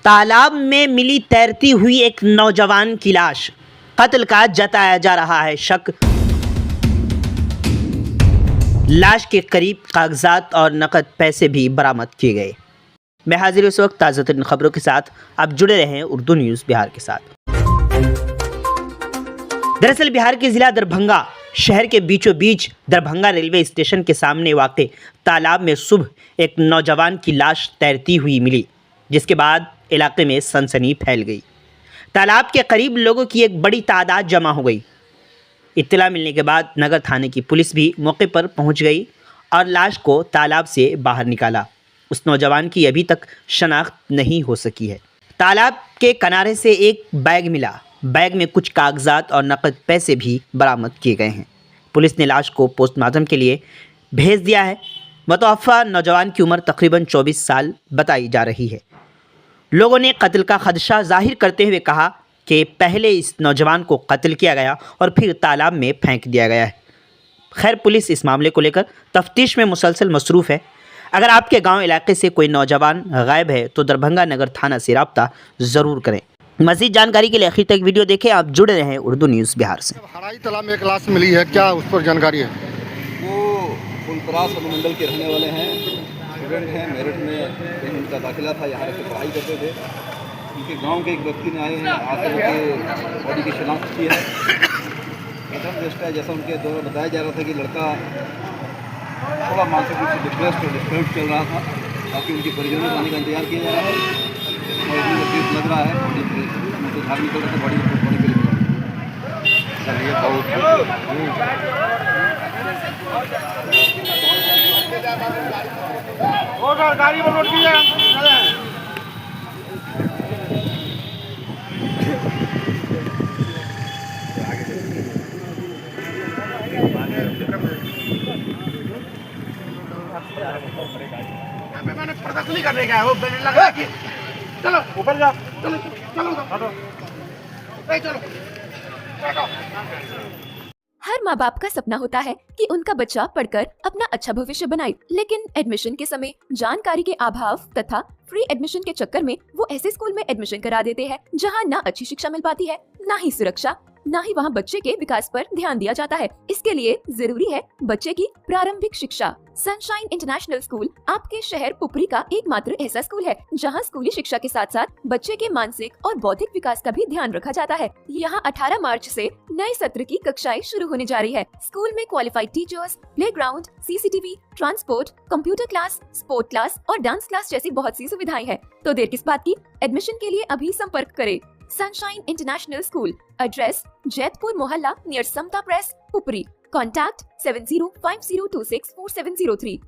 तालाब में मिली तैरती हुई एक नौजवान की लाश, कत्ल का जताया जा रहा है शक। लाश के करीब कागजात और नकद पैसे भी बरामद किए गए। मैं हाजिर इस वक्त ताज़ा तरीन खबरों के साथ, आप जुड़े रहें उर्दू न्यूज़ बिहार के साथ। दरअसल बिहार के जिला दरभंगा शहर के बीचों बीच दरभंगा रेलवे स्टेशन के सामने वाक़ तालाब में सुबह एक नौजवान की लाश तैरती हुई मिली, जिसके बाद इलाके में सनसनी फैल गई। तालाब के करीब लोगों की एक बड़ी तादाद जमा हो गई। इत्तला मिलने के बाद नगर थाने की पुलिस भी मौके पर पहुंच गई और लाश को तालाब से बाहर निकाला। उस नौजवान की अभी तक शनाख्त नहीं हो सकी है। तालाब के किनारे से एक बैग मिला। बैग में कुछ कागजात और नकद पैसे भी बरामद किए गए हैं। पुलिस ने लाश को पोस्टमार्टम के लिए भेज दिया है। मुतवफ़्फ़ा नौजवान की उम्र तकरीबन 24 साल बताई जा रही है। लोगों ने कत्ल का खदशा जाहिर करते हुए कहा कि पहले इस नौजवान को कत्ल किया गया और फिर तालाब में फेंक दिया गया है। खैर, पुलिस इस मामले को लेकर तफ्तीश में मुसलसल मसरूफ़ है। अगर आपके गांव इलाके से कोई नौजवान गायब है तो दरभंगा नगर थाना से रब्ता ज़रूर करें। मज़ीद जानकारी के लिए आखिर तक वीडियो देखें। आप जुड़े रहें उर्दू न्यूज़ बिहार से। हराई तालाब में एक लाश मिली है, क्या उस पर जानकारी है? वो फुलपरास अनुमंडल के रहने वाले हैं, स्टूडेंट हैं। मेरठ में कहीं उनका दाखिला था, यहाँ से पढ़ाई करते थे। उनके गांव के एक व्यक्ति ने आए हैं, आकर उनके बॉडी की शनाख्त की है। प्रथम दृष्टया है, जैसा उनके द्वारा बताया जा रहा था कि लड़का थोड़ा मानसिक रूप से डिप्रेस्ड और डिस्टर्ब चल रहा था। ताकि उनकी परिजनों को आने का इंतजार किया जा रहा है और इतनी लग रहा है उनको धार निकल रहा था बॉडी के लिए। चलिए बहुत गाड़ी में रोड की मैंने प्रदर्शन नहीं करने गया, वो लग रहा है कि चलो ऊपर जाओ, चलो चलो चलो चलो। हर माँ बाप का सपना होता है कि उनका बच्चा पढ़कर अपना अच्छा भविष्य बनाए, लेकिन एडमिशन के समय जानकारी के अभाव तथा फ्री एडमिशन के चक्कर में वो ऐसे स्कूल में एडमिशन करा देते हैं जहाँ ना अच्छी शिक्षा मिल पाती है, ना ही सुरक्षा, ना ही वहाँ बच्चे के विकास पर ध्यान दिया जाता है। इसके लिए जरूरी है बच्चे की प्रारंभिक शिक्षा। सनशाइन इंटरनेशनल स्कूल आपके शहर पुपरी का एकमात्र ऐसा स्कूल है जहां स्कूली शिक्षा के साथ साथ बच्चे के मानसिक और बौद्धिक विकास का भी ध्यान रखा जाता है। यहां 18 मार्च से नए सत्र की कक्षाएं शुरू होने जा रही है। स्कूल में qualified teachers, playground, CCTV, transport, computer class, sport class और डांस क्लास जैसी बहुत सी सुविधाएं हैं। तो देर किस बात की, एडमिशन के लिए अभी संपर्क करें। Sunshine international school, address Jaitpur मोहल्ला नियर समता प्रेस, पुपरी। Contact 7050264703।